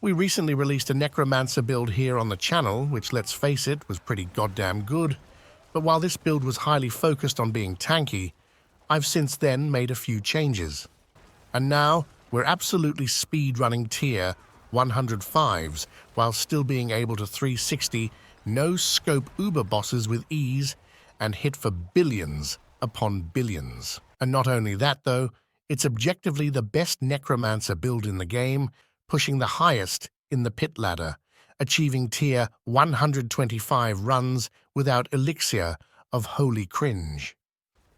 We recently released a Necromancer build here on the channel, which, let's face it, was pretty goddamn good. But while this build was highly focused on being tanky, I've since then made a few changes. And now, we're absolutely speedrunning tier 105s while still being able to 360 no-scope uber bosses with ease and hit for billions upon billions. And not only that though, it's objectively the best Necromancer build in the game, pushing the highest in the pit ladder, achieving tier 125 runs without elixir of holy cringe.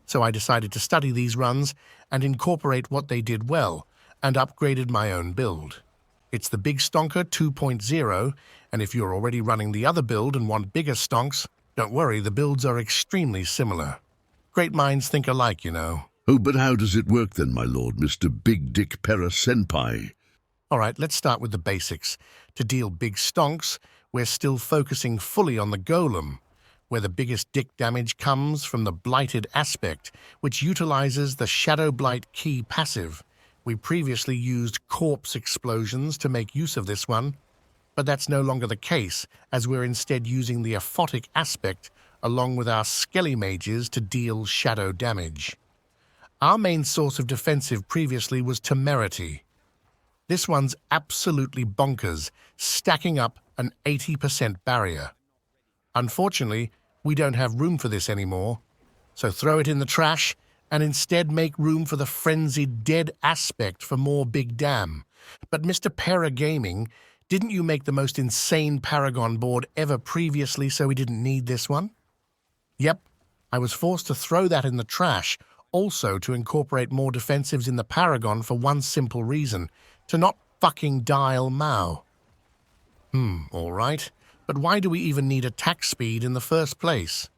So I decided to study these runs and incorporate what they did well, and upgraded my own build. It's the Big Stonker 2.0, and if you're already running the other build and want bigger stonks, don't worry, the builds are extremely similar. Great minds think alike, you know. Oh, but how does it work then, my lord, Mr. Big Dick Para Senpai? Alright, let's start with the basics. To deal big stonks, we're still focusing fully on the golem, where the biggest dick damage comes from the blighted aspect, which utilizes the Shadow Blight key passive. We previously used corpse explosions to make use of this one, but that's no longer the case, as we're instead using the aphotic aspect along with our skelly mages to deal shadow damage. Our main source of defensive previously was Temerity. This one's absolutely bonkers, stacking up an 80% barrier. Unfortunately, we don't have room for this anymore, so throw it in the trash and instead make room for the frenzied dead aspect for more big damn. But Mr. Paragaming, didn't you make the most insane Paragon Board ever previously so we didn't need this one? Yep, I was forced to throw that in the trash, also to incorporate more defensives in the Paragon for one simple reason, to not fucking dial Mao. Alright, but why do we even need attack speed in the first place?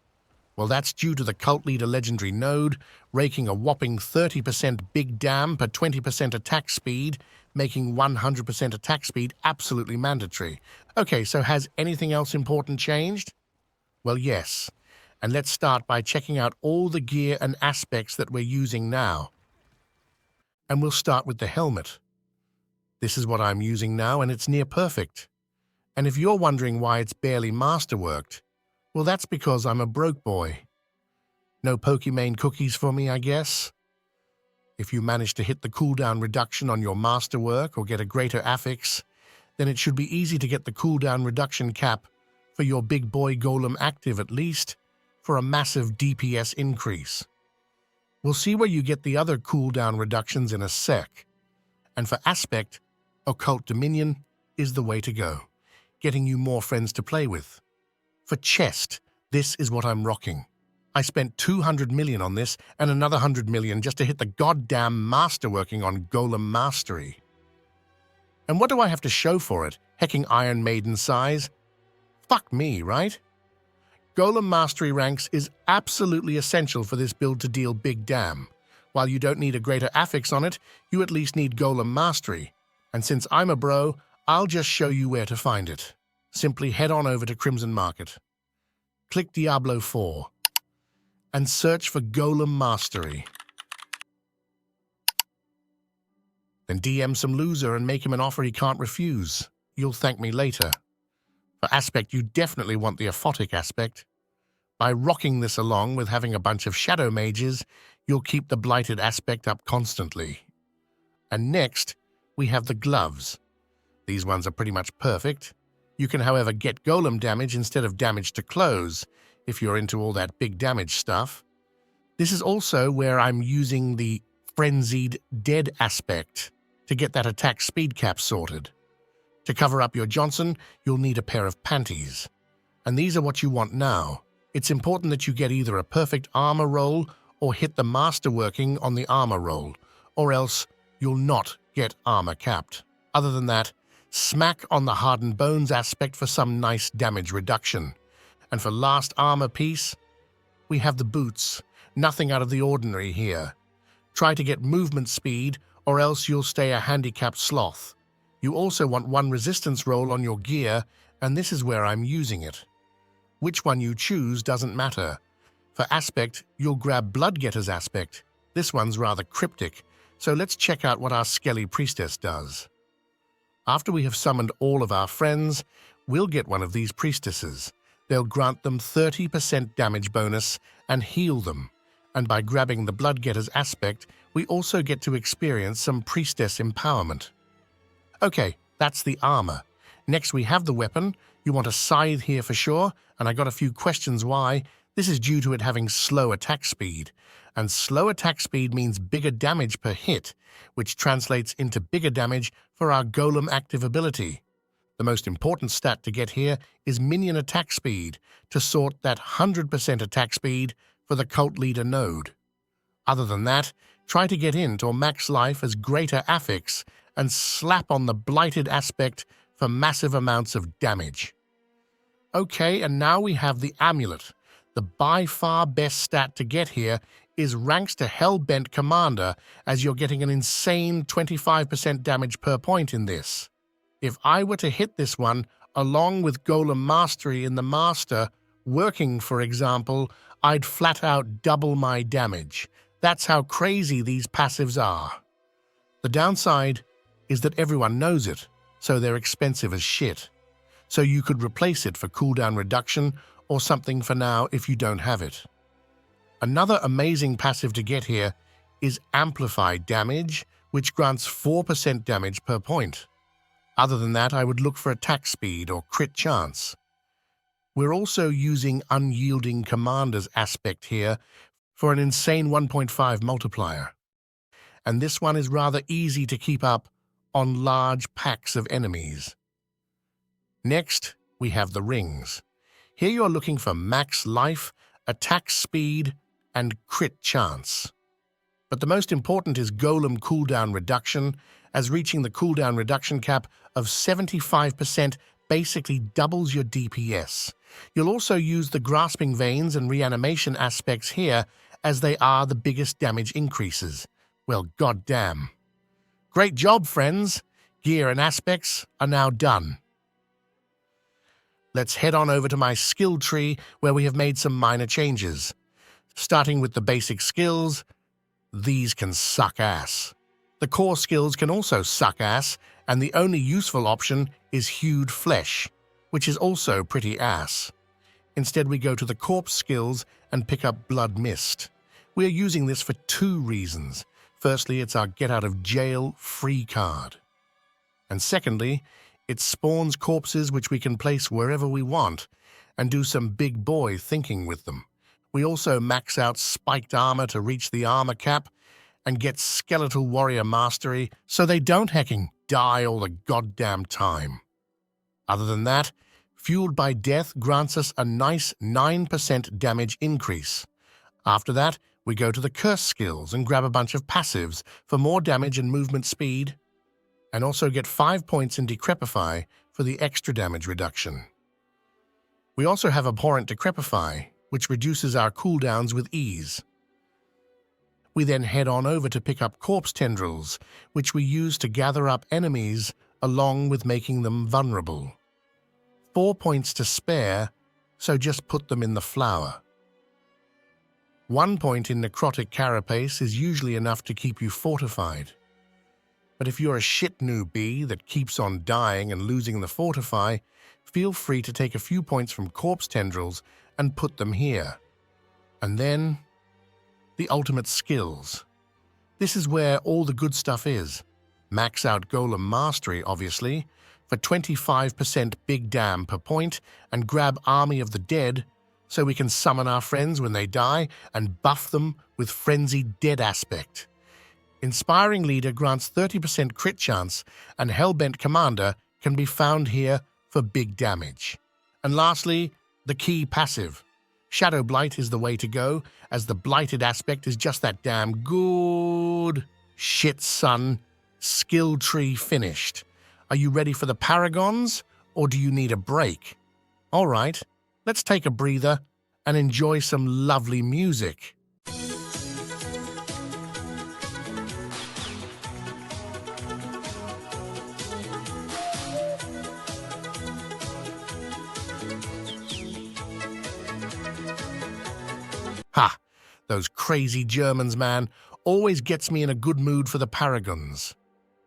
Well, that's due to the Cult Leader Legendary node, raking a whopping 30% big damn per 20% attack speed, making 100% attack speed absolutely mandatory. Okay, so has anything else important changed? Well, yes. And let's start by checking out all the gear and aspects that we're using now. And we'll start with the helmet. This is what I'm using now, and it's near perfect. And if you're wondering why it's barely masterworked, well, that's because I'm a broke boy. No Pokimane cookies for me, I guess. If you manage to hit the cooldown reduction on your masterwork or get a greater affix, then it should be easy to get the cooldown reduction cap for your big boy golem active at least, for a massive DPS increase. We'll see where you get the other cooldown reductions in a sec. And for aspect, Occult Dominion is the way to go, getting you more friends to play with. For chest, this is what I'm rocking. I spent 200 million on this and another 100 million just to hit the goddamn masterworking on Golem Mastery. And what do I have to show for it? Hecking Iron Maiden size? Fuck me, right? Golem Mastery ranks is absolutely essential for this build to deal big damn. While you don't need a greater affix on it, you at least need Golem Mastery. And since I'm a bro, I'll just show you where to find it. Simply head on over to Crimson Market. Click Diablo 4 and search for Golem Mastery. Then DM some loser and make him an offer he can't refuse. You'll thank me later. For aspect, you definitely want the aphotic aspect. By rocking this along with having a bunch of shadow mages, you'll keep the blighted aspect up constantly. And next, we have the gloves. These ones are pretty much perfect. You can, however, get golem damage instead of damage to clothes, if you're into all that big damage stuff. This is also where I'm using the frenzied dead aspect to get that attack speed cap sorted. To cover up your Johnson, you'll need a pair of panties. And these are what you want now. It's important that you get either a perfect armor roll or hit the masterworking on the armor roll, or else you'll not get armor capped. Other than that, smack on the hardened bones aspect for some nice damage reduction. And for last armor piece, we have the boots. Nothing out of the ordinary here. Try to get movement speed, or else you'll stay a handicapped sloth. You also want one resistance roll on your gear, and this is where I'm using it. Which one you choose doesn't matter. For aspect, you'll grab Bloodgetter's aspect. This one's rather cryptic, so let's check out what our Skelly Priestess does. After we have summoned all of our friends, we'll get one of these priestesses. They'll grant them 30% damage bonus and heal them. And by grabbing the Bloodgetter's aspect, we also get to experience some priestess empowerment. Okay, that's the armor. Next we have the weapon. You want a scythe here for sure, and I got a few questions why. This is due to it having slow attack speed. And slow attack speed means bigger damage per hit, which translates into bigger damage for our golem active ability. The most important stat to get here is minion attack speed, to sort that 100% attack speed for the cult leader node. Other than that, try to get into or max life as greater affix and slap on the blighted aspect for massive amounts of damage. Okay, and now we have the amulet. The by far best stat to get here is ranks to Hellbent Commander, as you're getting an insane 25% damage per point in this. If I were to hit this one, along with Golem Mastery in the Master, working for example, I'd flat out double my damage. That's how crazy these passives are. The downside is that everyone knows it, so they're expensive as shit. So you could replace it for cooldown reduction or something for now if you don't have it. Another amazing passive to get here is Amplified Damage, which grants 4% damage per point. Other than that, I would look for attack speed or crit chance. We're also using Unyielding Commander's aspect here for an insane 1.5 multiplier. And this one is rather easy to keep up on large packs of enemies. Next, we have the rings. Here you are looking for max life, attack speed, and crit chance. But the most important is Golem cooldown reduction, as reaching the cooldown reduction cap of 75% basically doubles your DPS. You'll also use the Grasping Veins and Reanimation aspects here, as they are the biggest damage increases. Well, goddamn. Great job, friends! Gear and aspects are now done. Let's head on over to my skill tree, where we have made some minor changes. Starting with the basic skills, these can suck ass. The core skills can also suck ass, and the only useful option is Hewed Flesh, which is also pretty ass. Instead, we go to the corpse skills and pick up Blood Mist. We are using this for two reasons. Firstly, it's our Get Out of Jail free card. And secondly, it spawns corpses which we can place wherever we want and do some big boy thinking with them. We also max out Spiked Armor to reach the armor cap and get Skeletal Warrior Mastery so they don't hecking die all the goddamn time. Other than that, Fueled by Death grants us a nice 9% damage increase. After that, we go to the Curse skills and grab a bunch of passives for more damage and movement speed, and also get 5 points in Decrepify for the extra damage reduction. We also have Abhorrent Decrepify, which reduces our cooldowns with ease. We then head on over to pick up Corpse Tendrils, which we use to gather up enemies along with making them vulnerable. 4 points to spare, so just put them in the flower. 1 point in Necrotic Carapace is usually enough to keep you fortified. But if you're a shit newbie that keeps on dying and losing the Fortify, feel free to take a few points from Corpse Tendrils and put them here. And then, the ultimate skills. This is where all the good stuff is. Max out Golem Mastery, obviously, for 25% big damn per point, and grab Army of the Dead so we can summon our friends when they die and buff them with Frenzied Dead aspect. Inspiring Leader grants 30% crit chance, and Hellbent Commander can be found here for big damage. And lastly, the key passive. Shadow Blight is the way to go, as the blighted aspect is just that damn good. Shit, son. Skill tree finished. Are you ready for the Paragons, or do you need a break? All right, let's take a breather and enjoy some lovely music. Ha! Those crazy Germans, man, always gets me in a good mood for the Paragons.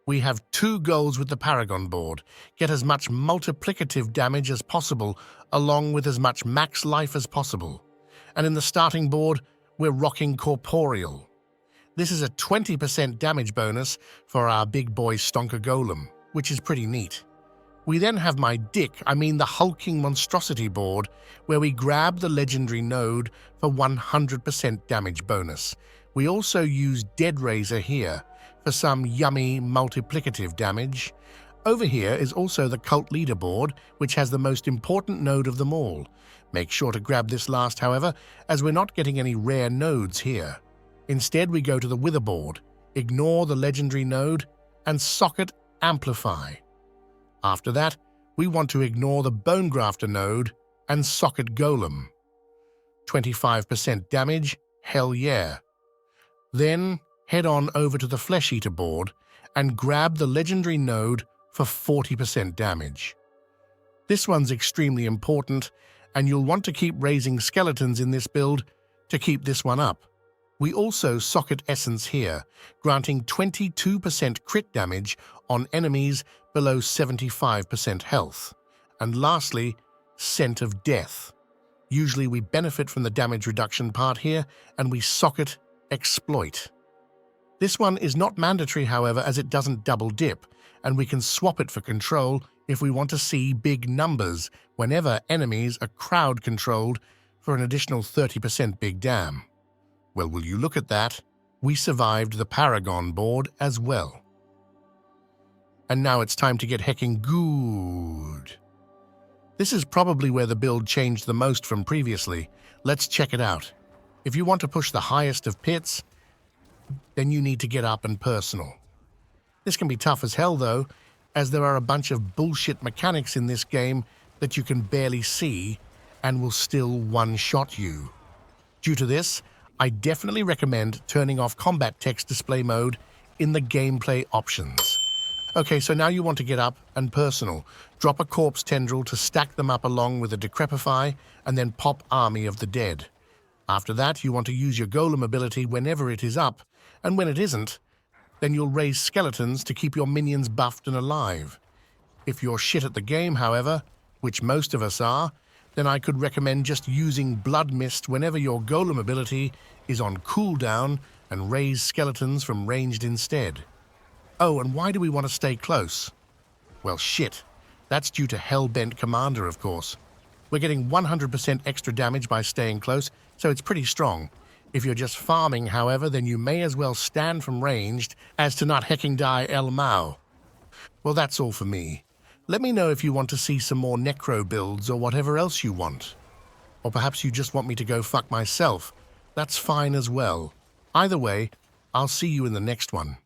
We have two goals with the Paragon Board. Get as much multiplicative damage as possible, along with as much max life as possible. And in the starting board, we're rocking Corporeal. This is a 20% damage bonus for our big boy Stonker Golem, which is pretty neat. We then have the hulking monstrosity board, where we grab the legendary node for 100% damage bonus. We also use Dead Razor here for some yummy multiplicative damage. Over here is also the cult leaderboard, which has the most important node of them all. Make sure to grab this last, however, as we're not getting any rare nodes here. Instead, we go to the Wither board, ignore the legendary node, and socket Amplify. After that, we want to ignore the Bone Grafter node and socket Golem. 25% damage, hell yeah. Then head on over to the Flesh Eater board and grab the legendary node for 40% damage. This one's extremely important, and you'll want to keep raising skeletons in this build to keep this one up. We also socket Essence here, granting 22% crit damage on enemies below 75% health. And lastly, Scent of Death. Usually we benefit from the damage reduction part here, and we socket Exploit. This one is not mandatory, however, as it doesn't double dip, and we can swap it for control if we want to see big numbers whenever enemies are crowd-controlled for an additional 30% big dam. Well, will you look at that? We survived the Paragon board as well. And now it's time to get hecking good. This is probably where the build changed the most from previously. Let's check it out. If you want to push the highest of pits, then you need to get up and personal. This can be tough as hell though, as there are a bunch of bullshit mechanics in this game that you can barely see and will still one-shot you. Due to this, I definitely recommend turning off combat text display mode in the gameplay options. Okay, so now you want to get up and personal. Drop a corpse tendril to stack them up along with a decrepify, and then pop Army of the Dead. After that, you want to use your golem ability whenever it is up, and when it isn't, then you'll raise skeletons to keep your minions buffed and alive. If you're shit at the game, however, which most of us are, then I could recommend just using Blood Mist whenever your golem ability is on cooldown and raise skeletons from ranged instead. Oh, and why do we want to stay close? Well, shit. That's due to Hellbent Commander, of course. We're getting 100% extra damage by staying close, so it's pretty strong. If you're just farming, however, then you may as well stand from ranged as to not hecking die El Mao. Well, that's all for me. Let me know if you want to see some more necro builds or whatever else you want. Or perhaps you just want me to go fuck myself. That's fine as well. Either way, I'll see you in the next one.